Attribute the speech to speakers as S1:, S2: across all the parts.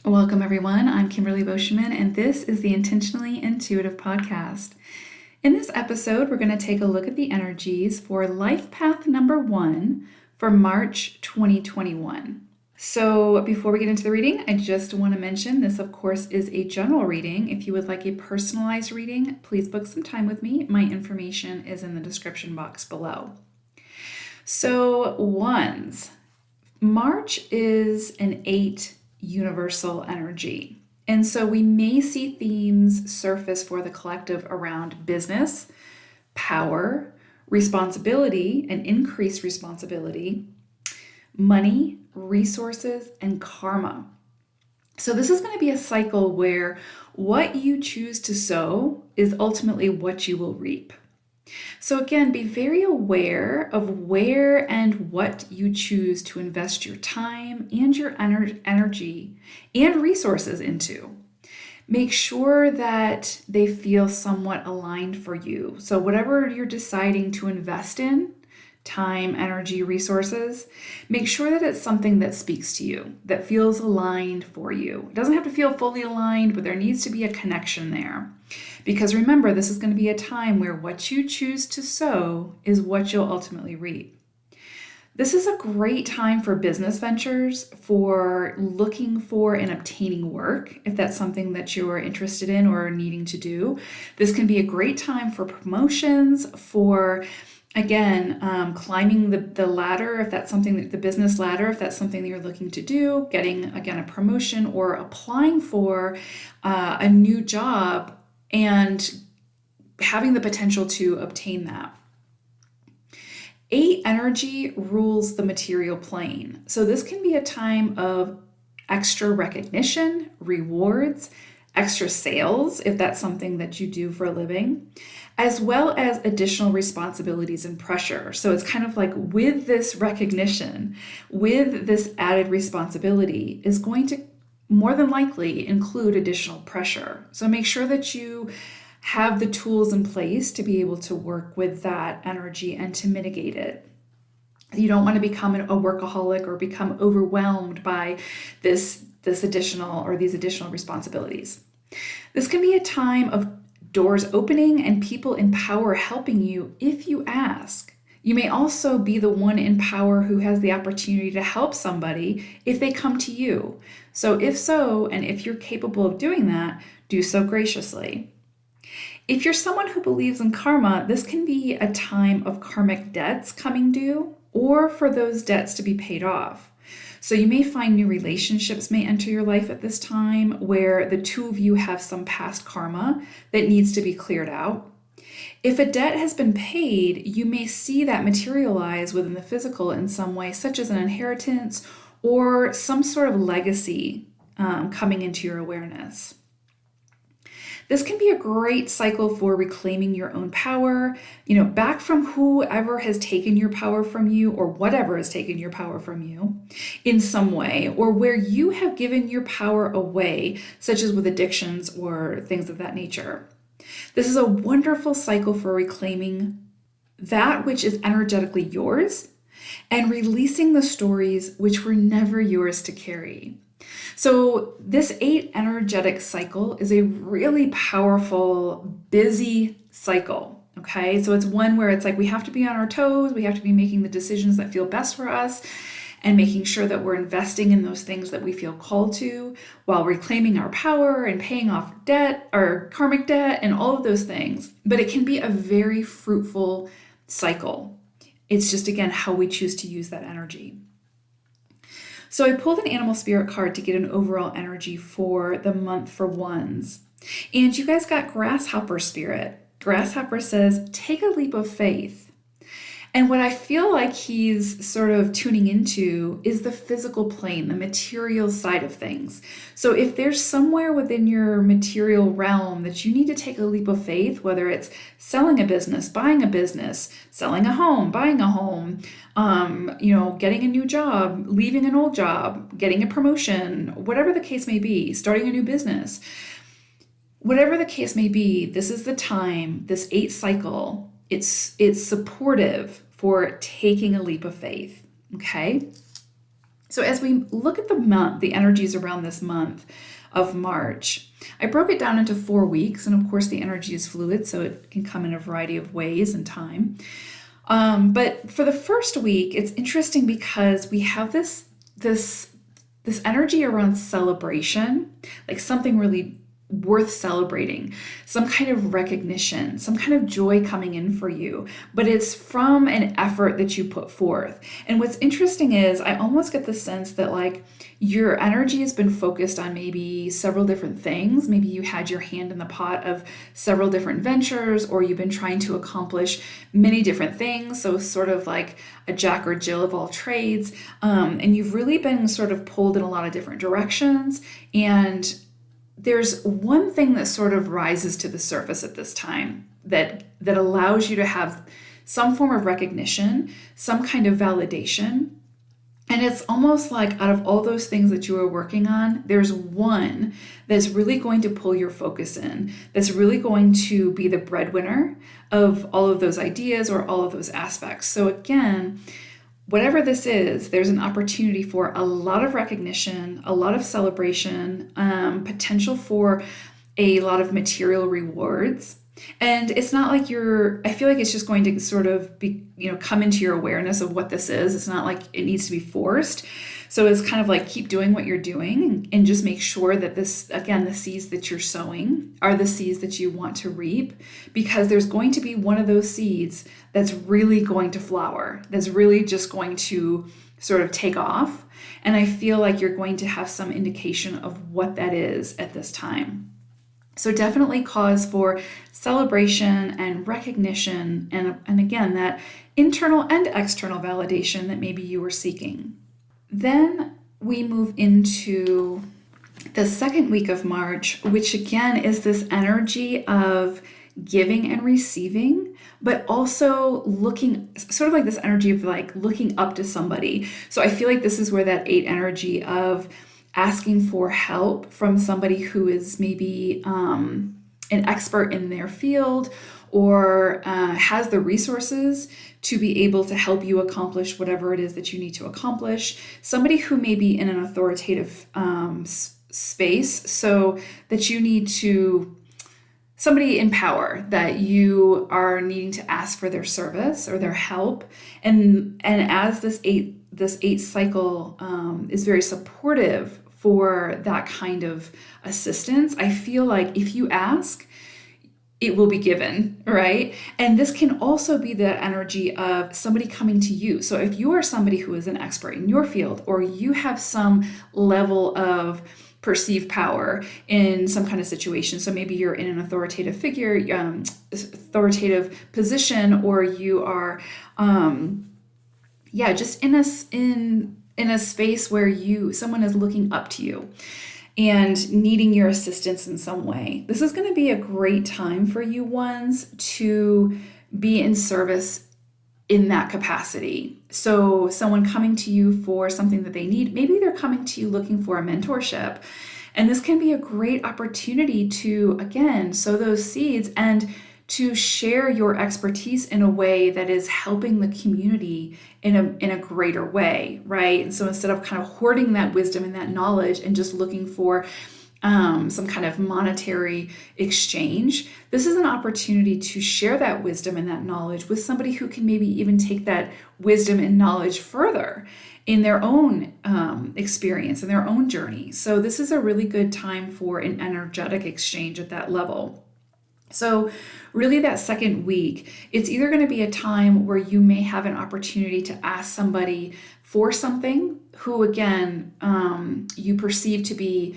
S1: Welcome, everyone. I'm Kimberly Boschman, and this is the Intentionally Intuitive Podcast. In this episode, we're going to take a look at the energies for Life Path number 1 for March 2021. So before we get into the reading, I just want to mention this, of course, is a general reading. If you would like a personalized reading, please book some time with me. My information is in the description box below. So ones, March is an 8 universal energy. And so we may see themes surface for the collective around business, power, responsibility, and increased responsibility, money, resources, and karma. So this is going to be a cycle where what you choose to sow is ultimately what you will reap. So again, be very aware of where and what you choose to invest your time and your energy and resources into. Make sure that they feel somewhat aligned for you. So whatever you're deciding to invest in, time, energy, resources, make sure that it's something that speaks to you, that feels aligned for you. It doesn't have to feel fully aligned, but there needs to be a connection there. Because remember, this is going to be a time where what you choose to sow is what you'll ultimately reap. This is a great time for business ventures, for looking for and obtaining work, if that's something that you're interested in or needing to do. This can be a great time for promotions, for again, climbing the ladder, if that's something that the business ladder, if that's something that you're looking to do, getting, again, a promotion or applying for a new job and having the potential to obtain that. 8 energy rules the material plane. So this can be a time of extra recognition, rewards, extra sales, if that's something that you do for a living, as well as additional responsibilities and pressure. So it's kind of like with this recognition, with this added responsibility is going to more than likely include additional pressure. So make sure that you have the tools in place to be able to work with that energy and to mitigate it. You don't want to become a workaholic or become overwhelmed by this additional or these additional responsibilities. This can be a time of doors opening and people in power helping you if you ask. You may also be the one in power who has the opportunity to help somebody if they come to you. So if so, and if you're capable of doing that, do so graciously. If you're someone who believes in karma, this can be a time of karmic debts coming due or for those debts to be paid off. So you may find new relationships may enter your life at this time where the two of you have some past karma that needs to be cleared out. If a debt has been paid, you may see that materialize within the physical in some way, such as an inheritance or some sort of legacy coming into your awareness. This can be a great cycle for reclaiming your own power, back from whoever has taken your power from you or whatever has taken your power from you in some way, or where you have given your power away, such as with addictions or things of that nature. This is a wonderful cycle for reclaiming that which is energetically yours and releasing the stories which were never yours to carry. So this 8 energetic cycle is a really powerful, busy cycle, okay? So it's one where it's like we have to be on our toes, we have to be making the decisions that feel best for us and making sure that we're investing in those things that we feel called to while reclaiming our power and paying off debt or karmic debt and all of those things. But it can be a very fruitful cycle. It's just, again, how we choose to use that energy. So I pulled an animal spirit card to get an overall energy for the month for ones. And you guys got grasshopper spirit. Grasshopper says, take a leap of faith. And what I feel like he's sort of tuning into is the physical plane, the material side of things. So if there's somewhere within your material realm that you need to take a leap of faith, whether it's selling a business, buying a business, selling a home, buying a home, getting a new job, leaving an old job, getting a promotion, whatever the case may be, starting a new business, whatever the case may be, this is the time, this 8 cycle, it's supportive for taking a leap of faith, okay? So as we look at the month, the energies around this month of March, I broke it down into 4 weeks. And of course, the energy is fluid, so it can come in a variety of ways and time. But for the first week, it's interesting because we have this energy around celebration, like something really worth celebrating, some kind of recognition, some kind of joy coming in for you, but it's from an effort that you put forth. And what's interesting is I almost get the sense that like your energy has been focused on maybe several different things. Maybe you had your hand in the pot of several different ventures, or you've been trying to accomplish many different things. So sort of like a Jack or Jill of all trades. And you've really been sort of pulled in a lot of different directions. And there's one thing that sort of rises to the surface at this time that allows you to have some form of recognition, some kind of validation. And it's almost like out of all those things that you are working on, there's one that's really going to pull your focus in, that's really going to be the breadwinner of all of those ideas or all of those aspects. So again, whatever this is, there's an opportunity for a lot of recognition, a lot of celebration, potential for a lot of material rewards. And it's not like I feel like it's just going to sort of be, come into your awareness of what this is. It's not like it needs to be forced. So it's kind of like keep doing what you're doing and just make sure that this, again, the seeds that you're sowing are the seeds that you want to reap, because there's going to be one of those seeds that's really going to flower, that's really just going to sort of take off. And I feel like you're going to have some indication of what that is at this time. So definitely cause for celebration and recognition, and again, that internal and external validation that maybe you were seeking. Then we move into the second week of March, which again is this energy of giving and receiving, but also looking, sort of like this energy of like looking up to somebody. So I feel like this is where that 8 energy of asking for help from somebody who is maybe an expert in their field, or has the resources to be able to help you accomplish whatever it is that you need to accomplish. Somebody who may be in an authoritative space, so that you need to, somebody in power that you are needing to ask for their service or their help. And as this eight cycle is very supportive for that kind of assistance, I feel like if you ask, it will be given, right? And this can also be the energy of somebody coming to you. So if you are somebody who is an expert in your field, or you have some level of perceived power in some kind of situation, so maybe you're in an authoritative figure, authoritative position, or you are, just in a space where someone is looking up to you and needing your assistance in some way. This is going to be a great time for you ones to be in service in that capacity. So someone coming to you for something that they need, maybe they're coming to you looking for a mentorship. And this can be a great opportunity to, again, sow those seeds and to share your expertise in a way that is helping the community in a greater way, right? And so instead of kind of hoarding that wisdom and that knowledge and just looking for some kind of monetary exchange, this is an opportunity to share that wisdom and that knowledge with somebody who can maybe even take that wisdom and knowledge further in their own experience and their own journey. So this is a really good time for an energetic exchange at that level. So really that second week, it's either going to be a time where you may have an opportunity to ask somebody for something who, again, you perceive to be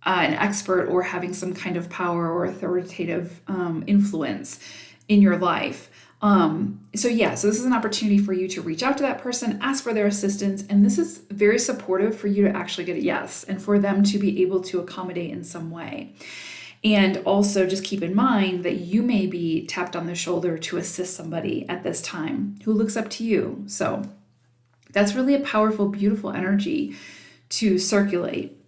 S1: an expert or having some kind of power or authoritative influence in your life. So this is an opportunity for you to reach out to that person, ask for their assistance, and this is very supportive for you to actually get a yes and for them to be able to accommodate in some way. And also just keep in mind that you may be tapped on the shoulder to assist somebody at this time who looks up to you. So that's really a powerful, beautiful energy to circulate.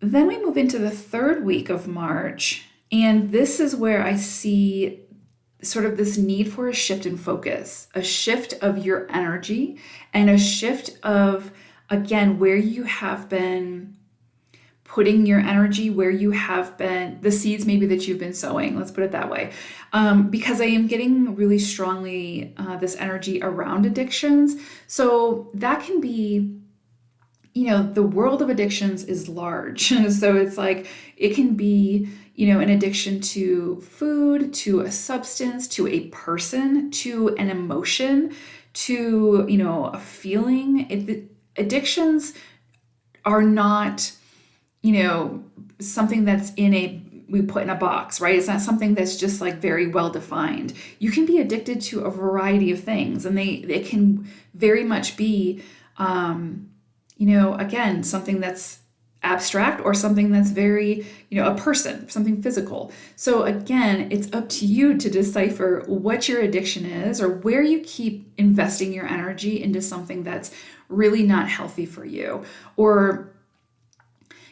S1: Then we move into the third week of March, and this is where I see sort of this need for a shift in focus, a shift of your energy, and a shift of again, where you have been putting your energy, where you have been, the seeds maybe that you've been sowing, let's put it that way. Because I am getting really strongly this energy around addictions. So that can be, the world of addictions is large. So it's like, it can be, an addiction to food, to a substance, to a person, to an emotion, to, a feeling. Addictions are not, something that's we put in a box, right? It's not something that's just like very well defined. You can be addicted to a variety of things, and they can very much be, again, something that's abstract or something that's very, a person, something physical. So again, it's up to you to decipher what your addiction is, or where you keep investing your energy into something that's really not healthy for you, or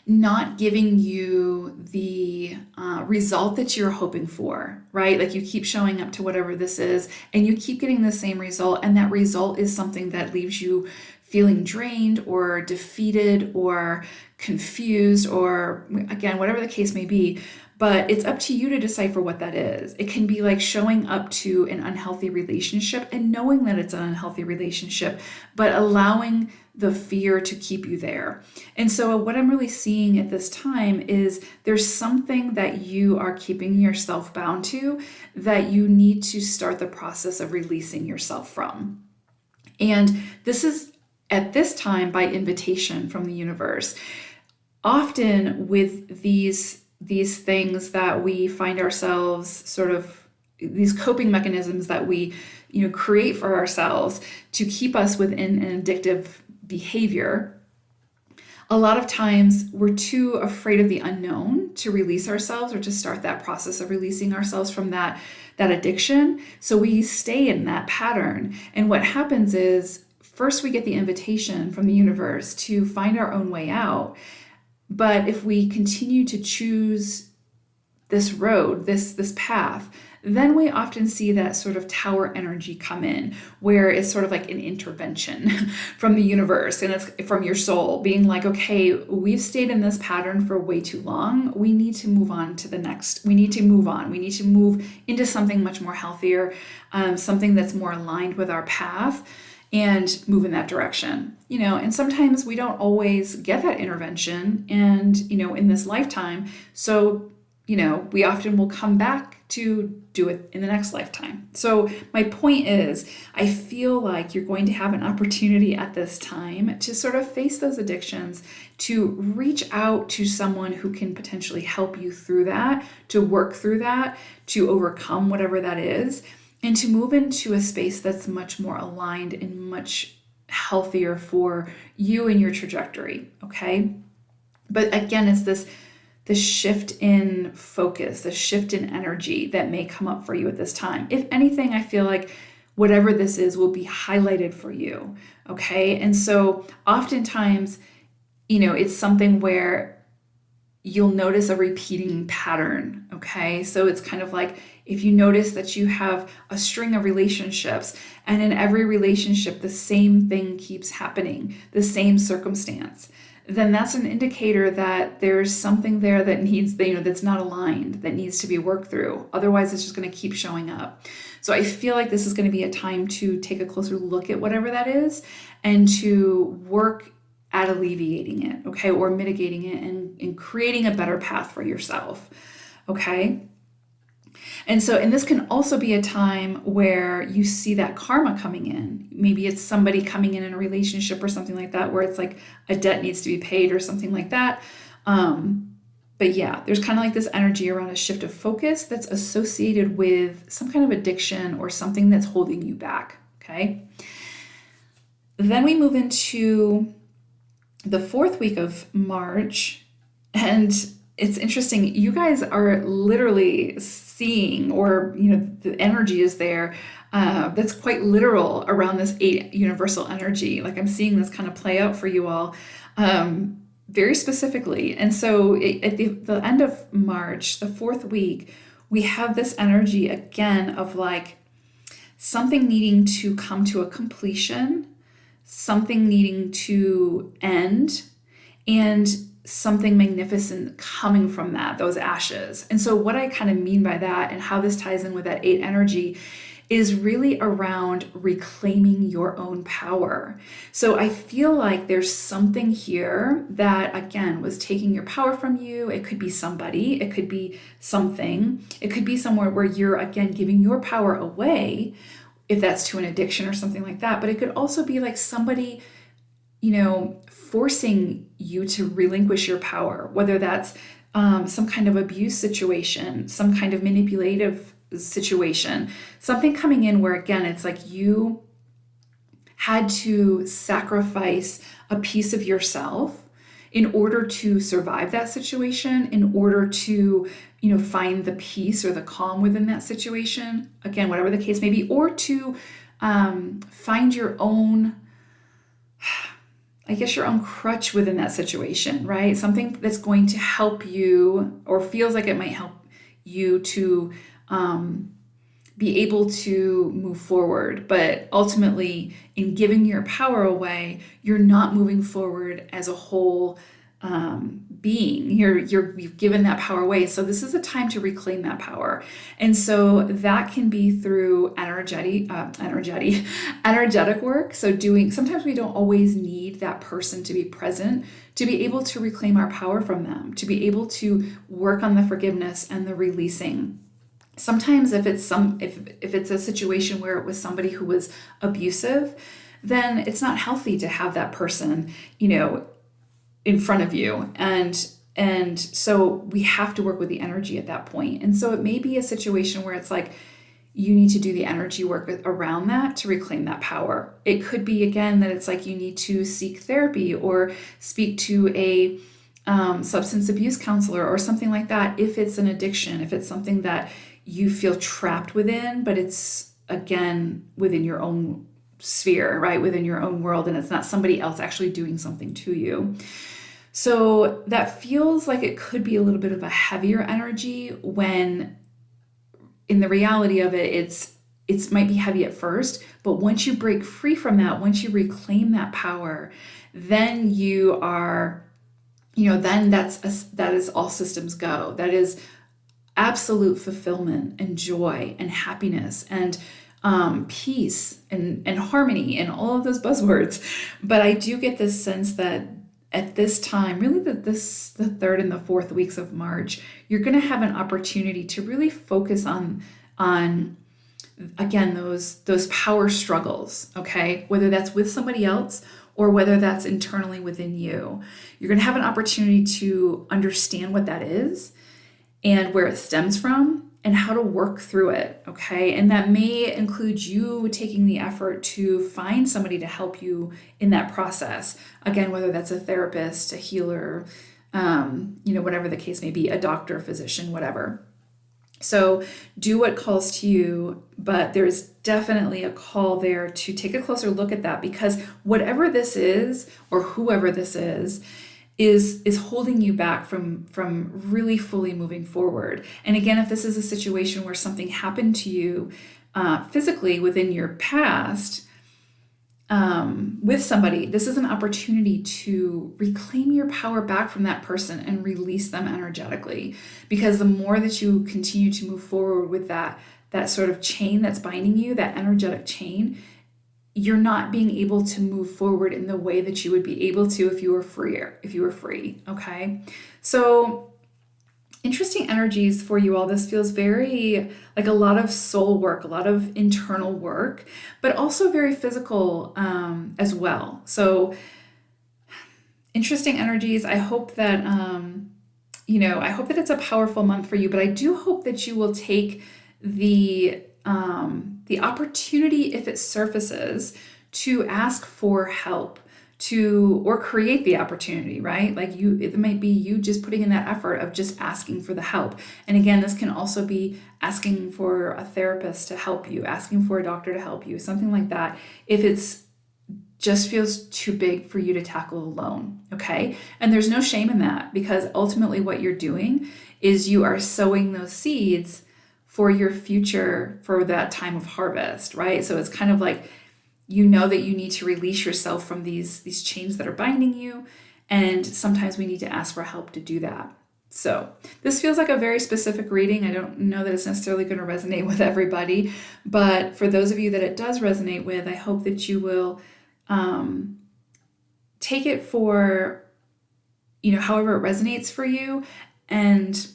S1: not giving you the result that you're hoping for, right? Like you keep showing up to whatever this is and you keep getting the same result, and that result is something that leaves you feeling drained or defeated or confused, or again, whatever the case may be. But it's up to you to decipher what that is. It can be like showing up to an unhealthy relationship and knowing that it's an unhealthy relationship, but allowing the fear to keep you there. And so what I'm really seeing at this time is there's something that you are keeping yourself bound to that you need to start the process of releasing yourself from. And this is at this time by invitation from the universe. Often with these things that we find ourselves sort of, these coping mechanisms that we create for ourselves to keep us within an addictive behavior, a lot of times we're too afraid of the unknown to release ourselves or to start that process of releasing ourselves from that addiction. So we stay in that pattern. And what happens is, first we get the invitation from the universe to find our own way out. But if we continue to choose this road, this path, then we often see that sort of tower energy come in, where it's sort of like an intervention from the universe, and it's from your soul being like, okay, we've stayed in this pattern for way too long. We need to move on to the next. We need to move on. We need to move into something much more healthier, something that's more aligned with our path, and move in that direction. And sometimes we don't always get that intervention and, in this lifetime. So, we often will come back to do it in the next lifetime. So my point is, I feel like you're going to have an opportunity at this time to sort of face those addictions, to reach out to someone who can potentially help you through that, to work through that, to overcome whatever that is, and to move into a space that's much more aligned and much healthier for you and your trajectory, okay? But again, it's this shift in focus, the shift in energy that may come up for you at this time. If anything, I feel like whatever this is will be highlighted for you, okay? And so oftentimes, it's something where you'll notice a repeating pattern, okay? So it's kind of like if you notice that you have a string of relationships, and in every relationship the same thing keeps happening, the same circumstance, then that's an indicator that there's something there that needs, that's not aligned, that needs to be worked through. Otherwise, it's just going to keep showing up. So I feel like this is going to be a time to take a closer look at whatever that is and to work at alleviating it, okay, or mitigating it and creating a better path for yourself, okay? And this can also be a time where you see that karma coming in. Maybe it's somebody coming in a relationship or something like that, where it's like a debt needs to be paid or something like that. But yeah, there's kind of like this energy around a shift of focus that's associated with some kind of addiction or something that's holding you back, okay? Then we move into the 4th week of March, and it's interesting. You guys are literally seeing, or, the energy is there. That's quite literal around this 8 universal energy. Like I'm seeing this kind of play out for you all very specifically. And so at the end of March, the 4th week, we have this energy again of like something needing to come to a completion, something needing to end and something magnificent coming from those ashes. And so what I kind of mean by that and how this ties in with that 8 energy is really around reclaiming your own power. So I feel like there's something here that, again, was taking your power from you. It could be somebody, it could be something, it could be somewhere where you're, again, giving your power away, if that's to an addiction or something like that. But it could also be like somebody, forcing you to relinquish your power, whether that's some kind of abuse situation, some kind of manipulative situation, something coming in where, again, it's like you had to sacrifice a piece of yourself in order to survive that situation, in order to, find the peace or the calm within that situation, again, whatever the case may be, or to find your own, your own crutch within that situation, right? Something that's going to help you or feels like it might help you to be able to move forward. But ultimately, in giving your power away, you're not moving forward as a whole being. You've given that power away. So this is a time to reclaim that power. And so that can be through energetic work. So sometimes we don't always need that person to be present to be able to reclaim our power from them, to be able to work on the forgiveness and the releasing. Sometimes if it's a situation where it was somebody who was abusive, then it's not healthy to have that person, in front of you. And so we have to work with the energy at that point. And so it may be a situation where it's like you need to do the energy work around that to reclaim that power. It could be, again, that it's like you need to seek therapy or speak to a substance abuse counselor or something like that. If it's an addiction, if it's something that you feel trapped within, but it's, again, within your own sphere, right? Within your own world, and it's not somebody else actually doing something to you. So that feels like it could be a little bit of a heavier energy when in the reality of it, it might be heavy at first, but once you break free from that, once you reclaim that power, then you are, then that is all systems go. That is absolute fulfillment and joy and happiness and peace and harmony and all of those buzzwords. But I do get this sense that at this time, really the 3rd and the 4th weeks of March, you're going to have an opportunity to really focus on again, those power struggles, okay? Whether that's with somebody else or whether that's internally within you. You're going to have an opportunity to understand what that is and where it stems from and how to work through it, okay? And that may include you taking the effort to find somebody to help you in that process. Again, whether that's a therapist, a healer, whatever the case may be, a doctor, physician, whatever. So do what calls to you, but there's definitely a call there to take a closer look at that, because whatever this is or whoever this is holding you back from really fully moving forward. And again, if this is a situation where something happened to you physically within your past with somebody, this is an opportunity to reclaim your power back from that person and release them energetically. Because the more that you continue to move forward with that sort of chain that's binding you, that energetic chain, you're not being able to move forward in the way that you would be able to if you were free, okay? So interesting energies for you all. This feels very like a lot of soul work, a lot of internal work, but also very physical as well. So interesting energies. I hope that, I hope that it's a powerful month for you, but I do hope that you will take the opportunity, if it surfaces, to ask for help, or create the opportunity, right? Like it might be you just putting in that effort of just asking for the help. And again, this can also be asking for a therapist to help you, asking for a doctor to help you, something like that. If it's just feels too big for you to tackle alone, okay? And there's no shame in that, because ultimately what you're doing is you are sowing those seeds for your future, for that time of harvest, right? So it's kind of like you know that you need to release yourself from these chains that are binding you, and sometimes we need to ask for help to do that. So this feels like a very specific reading. I don't know that it's necessarily going to resonate with everybody, but for those of you that it does resonate with, I hope that you will take it for, however it resonates for you, and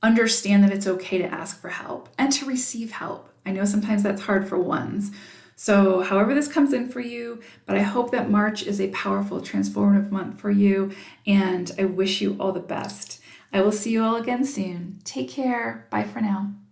S1: understand that it's okay to ask for help and to receive help. I know sometimes that's hard for ones. So however this comes in for you, but I hope that March is a powerful, transformative month for you, and I wish you all the best. I will see you all again soon. Take care. Bye for now.